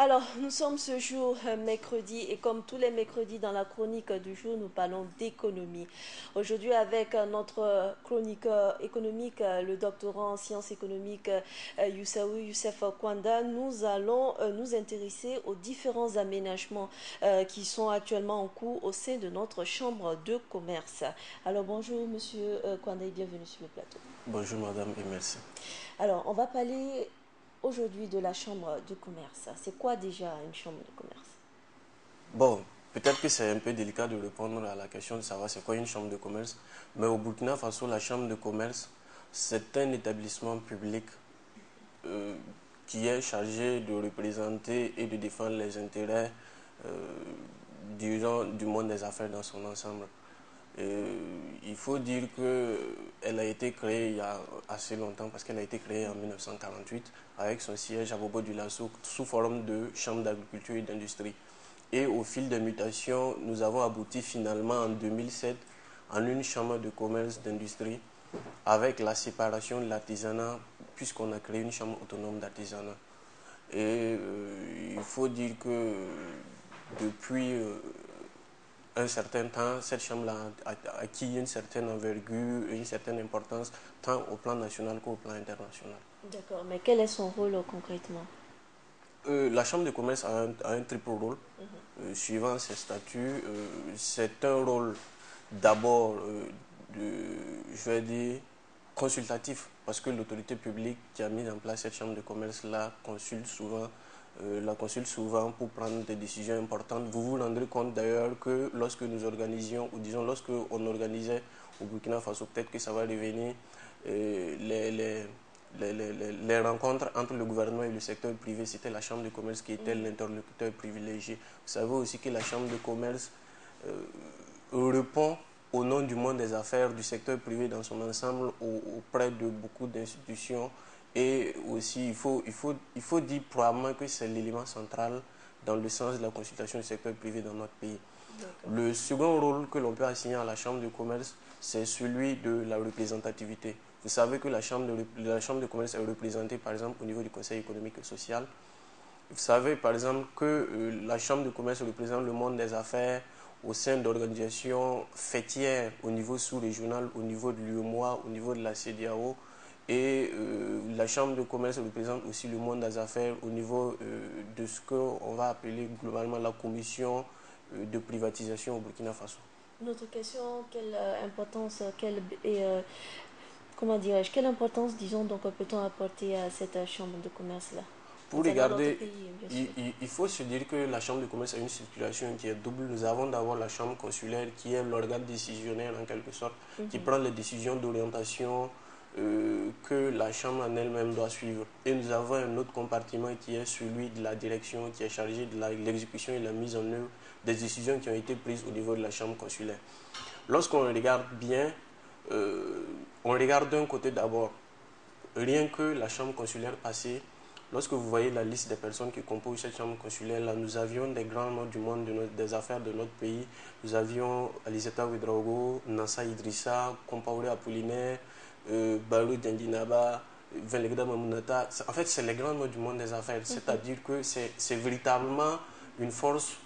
Alors, nous sommes ce jour mercredi et comme tous les mercredis dans la chronique du jour, nous parlons d'économie. Aujourd'hui, avec notre chroniqueur économique, le doctorant en sciences économiques Youssaoui Youssef Kwanda, nous allons nous intéresser aux différents aménagements qui sont actuellement en cours au sein de notre chambre de commerce. Alors, bonjour Monsieur Kwanda et bienvenue sur le plateau. Bonjour madame et merci. Alors, on va parler aujourd'hui de la chambre de commerce. C'est quoi déjà une chambre de commerce? Bon, peut-être que c'est un peu délicat de répondre à la question de savoir c'est quoi une chambre de commerce, mais au Burkina Faso, la chambre de commerce, c'est un établissement public euh, qui est chargé de représenter et de défendre les intérêts euh, disons, du monde des affaires dans son ensemble. Il faut dire qu'elle a été créée il y a assez longtemps parce qu'elle a été créée en 1948 avec son siège à Bobo du Lasso sous forme de chambre d'agriculture et d'industrie. Et au fil des mutations, nous avons abouti finalement en 2007 en une chambre de commerce d'industrie avec la séparation de l'artisanat puisqu'on a créé une chambre autonome d'artisanat. Il faut dire que depuis un certain temps, cette chambre a acquis une certaine envergure et une certaine importance tant au plan national qu'au plan international. D'accord, mais quel est son rôle concrètement? La chambre de commerce a un triple rôle, suivant ses statuts. C'est un rôle d'abord, je vais dire, consultatif, parce que l'autorité publique qui a mis en place cette chambre de commerce la consulte souvent pour prendre des décisions importantes. Vous vous rendrez compte d'ailleurs que lorsque nous organisions, ou disons lorsque on organisait au Burkina Faso, peut-être que ça va revenir, les rencontres entre le gouvernement et le secteur privé, c'était la chambre de commerce qui était l'interlocuteur privilégié. Vous savez aussi que la chambre de commerce euh, répond au nom du monde des affaires, du secteur privé dans son ensemble, auprès de beaucoup d'institutions. Et aussi, il faut dire probablement que c'est l'élément central dans le sens de la consultation du secteur privé dans notre pays. Le second rôle que l'on peut assigner à la chambre de commerce, c'est celui de la représentativité. Vous savez que la chambre de commerce est représentée par exemple au niveau du Conseil économique et social. Vous savez par exemple que la chambre de commerce représente le monde des affaires au sein d'organisations fêtières au niveau sous-régional, au niveau de l'UEMOA, au niveau de la CEDEAO. La chambre de commerce représente aussi le monde des affaires au niveau de ce qu'on va appeler globalement la commission de privatisation au Burkina Faso. Notre question, quelle importance, comment dirais-je, quelle importance, disons, donc peut-on apporter à cette chambre de commerce-là Pour concernant notre regarder, pays, bien sûr. il faut se dire que la chambre de commerce a une circulation qui est double. Nous avons d'abord la chambre consulaire qui est l'organe décisionnaire en quelque sorte, qui prend les décisions d'orientation que la chambre en elle-même doit suivre. Et nous avons un autre compartiment qui est celui de la direction, qui est chargé de l'exécution et la mise en œuvre des décisions qui ont été prises au niveau de la chambre consulaire. Lorsqu'on regarde bien, on regarde d'un côté d'abord, rien que la chambre consulaire passée, lorsque vous voyez la liste des personnes qui composent cette chambre consulaire, là, nous avions des grands noms du monde des affaires de notre pays. Nous avions Aliseta Ouedraogo, Nassa Idrissa, Compaoré Apollinaire, Balou Dendinaba, Venlegda Mamounata. En fait, c'est les grands noms du monde des affaires. C'est-à-dire que c'est véritablement une force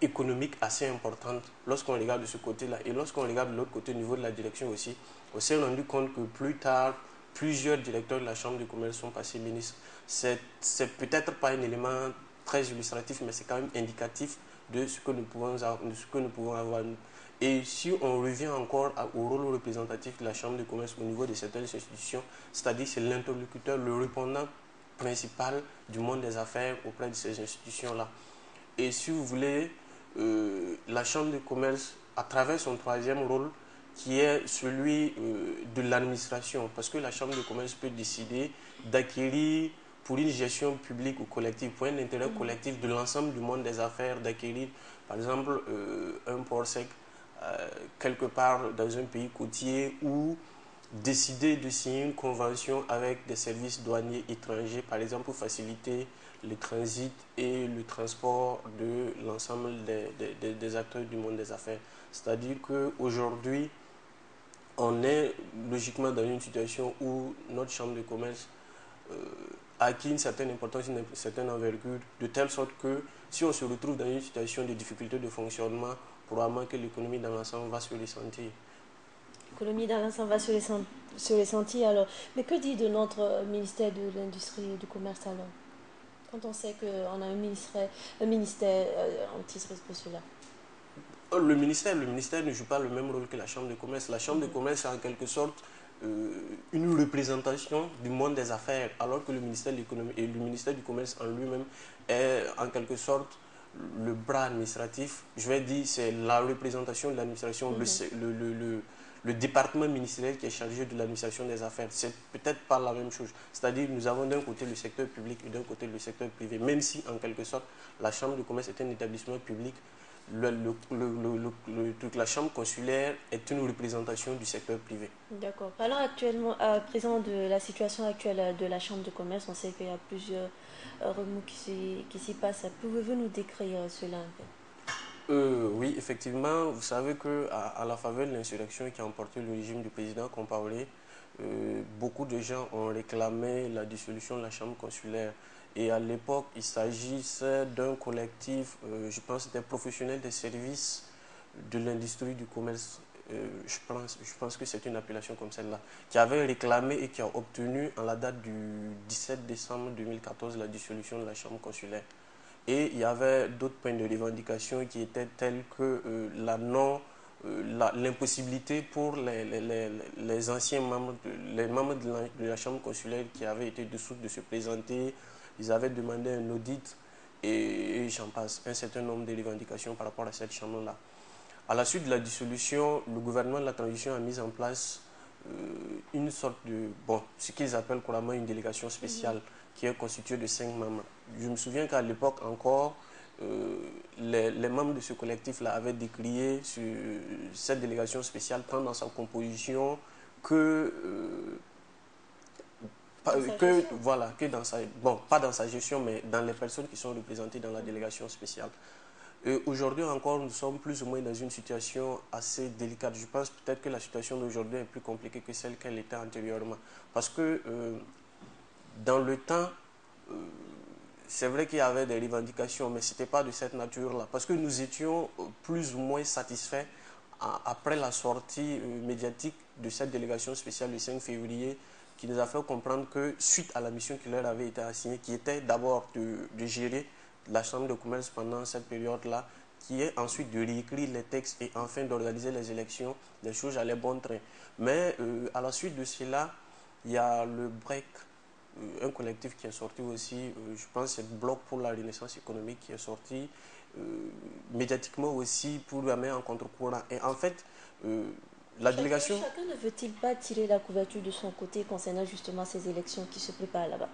économique assez importante lorsqu'on regarde de ce côté-là. Et lorsqu'on regarde de l'autre côté, au niveau de la direction aussi, on s'est rendu compte que plus tard, plusieurs directeurs de la Chambre de commerce sont passés ministres. C'est peut-être pas un élément très illustratif, mais c'est quand même indicatif de ce que nous pouvons avoir. Et si on revient encore au rôle représentatif de la Chambre de commerce au niveau de certaines institutions, c'est-à-dire c'est l'interlocuteur, le répondant principal du monde des affaires auprès de ces institutions-là. Et si vous voulez, la Chambre de commerce, à travers son troisième rôle, qui est celui de l'administration, parce que la Chambre de commerce peut décider d'acquérir pour une gestion publique ou collective, pour un intérêt collectif de l'ensemble du monde des affaires, d'acquérir par exemple un port sec quelque part dans un pays côtier ou décider de signer une convention avec des services douaniers étrangers, par exemple pour faciliter le transit et le transport de l'ensemble des acteurs du monde des affaires. C'est-à-dire qu'aujourd'hui, on est logiquement dans une situation où notre chambre de commerce acquis une certaine importance, une certaine envergure, de telle sorte que si on se retrouve dans une situation de difficulté de fonctionnement, probablement que l'économie dans l'ensemble va se ressentir. L'économie dans l'ensemble va se ressentir alors. Mais que dit de notre ministère de l'Industrie et du Commerce alors? Quand on sait qu'on a un ministère en titre pour cela. Le ministère ne joue pas le même rôle que la Chambre de commerce. La Chambre de commerce est en quelque sorte une représentation du monde des affaires, alors que le ministère de l'économie et le ministère du commerce en lui-même est en quelque sorte le bras administratif. Je vais dire, c'est la représentation de l'administration, le département ministériel qui est chargé de l'administration des affaires. C'est peut-être pas la même chose. C'est-à-dire, nous avons d'un côté le secteur public et d'un côté le secteur privé, même si en quelque sorte la Chambre de commerce est un établissement public. La chambre consulaire est une représentation du secteur privé. D'accord. Parlons actuellement, à présent de la situation actuelle de la Chambre de commerce. On sait qu'il y a plusieurs remous qui s'y passent. Pouvez-vous nous décrire cela un peu? Oui, effectivement, vous savez qu'à la faveur de l'insurrection qui a emporté le régime du président Compaoré, beaucoup de gens ont réclamé la dissolution de la chambre consulaire. Et à l'époque, il s'agissait d'un collectif, je pense, des professionnels des services de l'industrie du commerce, je pense que c'est une appellation comme celle-là, qui avait réclamé et qui a obtenu en la date du 17 décembre 2014 la dissolution de la chambre consulaire. Et il y avait d'autres points de revendication qui étaient tels que l'impossibilité pour les anciens membres, les membres de la chambre consulaire qui avaient été dessous de se présenter. Ils avaient demandé un audit et j'en passe, un certain nombre de revendications par rapport à cette chambre-là. À la suite de la dissolution, le gouvernement de la transition a mis en place une sorte de, ce qu'ils appellent couramment une délégation spéciale qui est constituée de 5 membres. Je me souviens qu'à l'époque encore, les membres de ce collectif-là avaient décrié cette délégation spéciale tant dans sa composition que dans sa, pas dans sa gestion, mais dans les personnes qui sont représentées dans la délégation spéciale. Aujourd'hui encore, nous sommes plus ou moins dans une situation assez délicate. Je pense peut-être que la situation d'aujourd'hui est plus compliquée que celle qu'elle était antérieurement. Parce que dans le temps, c'est vrai qu'il y avait des revendications, mais ce n'était pas de cette nature-là. Parce que nous étions plus ou moins satisfaits après la sortie médiatique de cette délégation spéciale le 5 février, qui nous a fait comprendre que suite à la mission qui leur avait été assignée, qui était d'abord de gérer la chambre de commerce pendant cette période-là, qui est ensuite de réécrire les textes et enfin d'organiser les élections, les choses allaient bon train. Mais à la suite de cela, il y a le BREC, un collectif qui est sorti aussi, je pense que c'est le Bloc pour la Renaissance économique qui est sorti, médiatiquement aussi pour la mettre en contre-courant. Et en fait, la délégation... Chacun ne veut-il pas tirer la couverture de son côté concernant justement ces élections qui se préparent là-bas?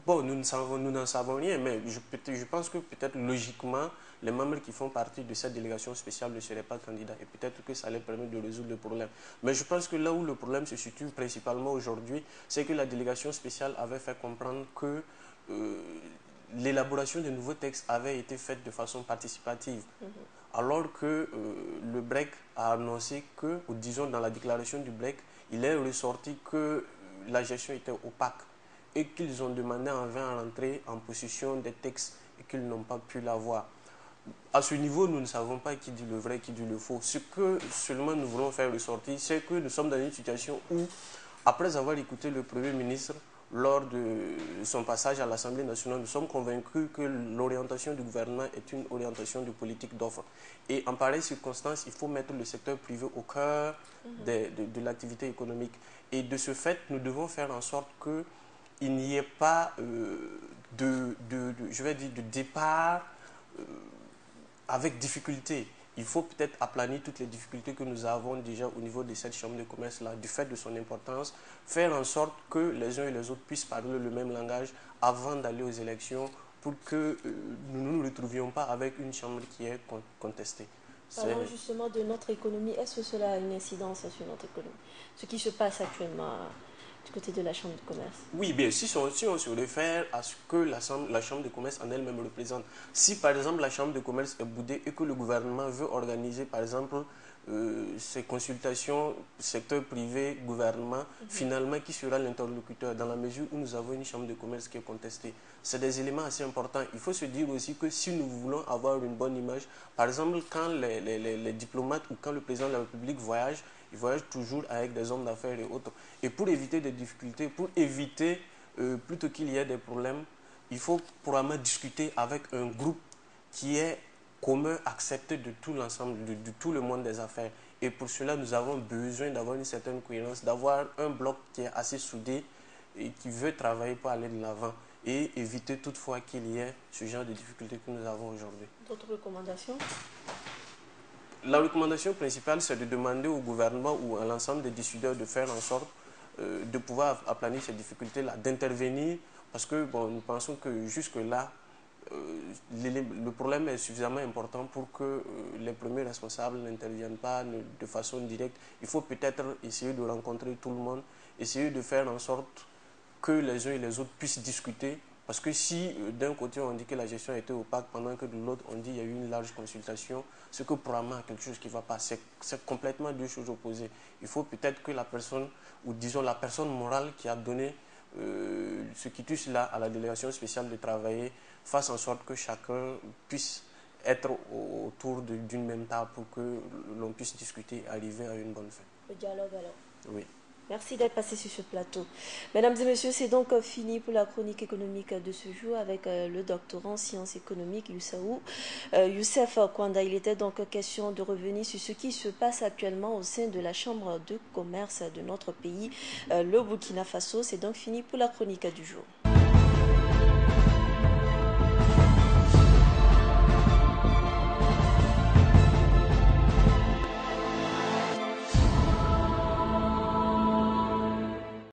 Bon, nous n'en savons rien, mais je pense que peut-être logiquement, les membres qui font partie de cette délégation spéciale ne seraient pas candidats et peut-être que ça allait permettre de résoudre le problème. Mais je pense que là où le problème se situe principalement aujourd'hui, c'est que la délégation spéciale avait fait comprendre que l'élaboration de nouveaux textes avait été faite de façon participative. Alors que le BREC a annoncé que, ou disons dans la déclaration du BREC, il est ressorti que la gestion était opaque et qu'ils ont demandé en vain à rentrer en possession des textes et qu'ils n'ont pas pu l'avoir. À ce niveau, nous ne savons pas qui dit le vrai, qui dit le faux. Ce que seulement nous voulons faire ressortir, c'est que nous sommes dans une situation où, après avoir écouté le Premier ministre lors de son passage à l'Assemblée nationale, nous sommes convaincus que l'orientation du gouvernement est une orientation de politique d'offre. Et en pareille circonstance, il faut mettre le secteur privé au cœur de l'activité économique. Et de ce fait, nous devons faire en sorte que il n'y ait pas je vais dire, de départ avec difficulté. Il faut peut-être aplanir toutes les difficultés que nous avons déjà au niveau de cette chambre de commerce-là, du fait de son importance, faire en sorte que les uns et les autres puissent parler le même langage avant d'aller aux élections pour que nous ne nous retrouvions pas avec une chambre qui est contestée. Parlons justement de notre économie. Est-ce que cela a une incidence sur notre économie? Ce qui se passe actuellement du côté de la Chambre de commerce. Oui, bien, si on se réfère à ce que la Chambre de commerce en elle-même représente, si par exemple la Chambre de commerce est boudée et que le gouvernement veut organiser par exemple ces consultations, secteur privé, gouvernement, finalement, qui sera l'interlocuteur dans la mesure où nous avons une chambre de commerce qui est contestée. C'est des éléments assez importants. Il faut se dire aussi que si nous voulons avoir une bonne image, par exemple, quand les diplomates ou quand le président de la République voyage, il voyage toujours avec des hommes d'affaires et autres. Et pour éviter des difficultés, pour éviter plutôt qu'il y ait des problèmes, il faut probablement discuter avec un groupe qui est commun, accepté de tout l'ensemble, de tout le monde des affaires. Et pour cela, nous avons besoin d'avoir une certaine cohérence, d'avoir un bloc qui est assez soudé et qui veut travailler pour aller de l'avant et éviter toutefois qu'il y ait ce genre de difficultés que nous avons aujourd'hui. D'autres recommandations? La recommandation principale, c'est de demander au gouvernement ou à l'ensemble des décideurs de faire en sorte de pouvoir aplanir ces difficultés-là, d'intervenir, parce que bon, nous pensons que jusque-là, le problème est suffisamment important pour que les premiers responsables n'interviennent pas de façon directe. Il faut peut-être essayer de rencontrer tout le monde, essayer de faire en sorte que les uns et les autres puissent discuter. Parce que si d'un côté on dit que la gestion a été opaque, pendant que de l'autre on dit qu'il y a eu une large consultation, c'est que probablement quelque chose qui ne va pas. C'est complètement deux choses opposées. Il faut peut-être que la personne, ou disons la personne morale qui a donné ce quitus là à la délégation spéciale de travailler, fasse en sorte que chacun puisse être autour d'une même table pour que l'on puisse discuter et arriver à une bonne fin. Le dialogue alors. Oui. Merci d'être passé sur ce plateau. Mesdames et messieurs, c'est donc fini pour la chronique économique de ce jour avec le doctorant en sciences économiques Youssef Kwanda. Il était donc question de revenir sur ce qui se passe actuellement au sein de la Chambre de commerce de notre pays, le Burkina Faso. C'est donc fini pour la chronique du jour.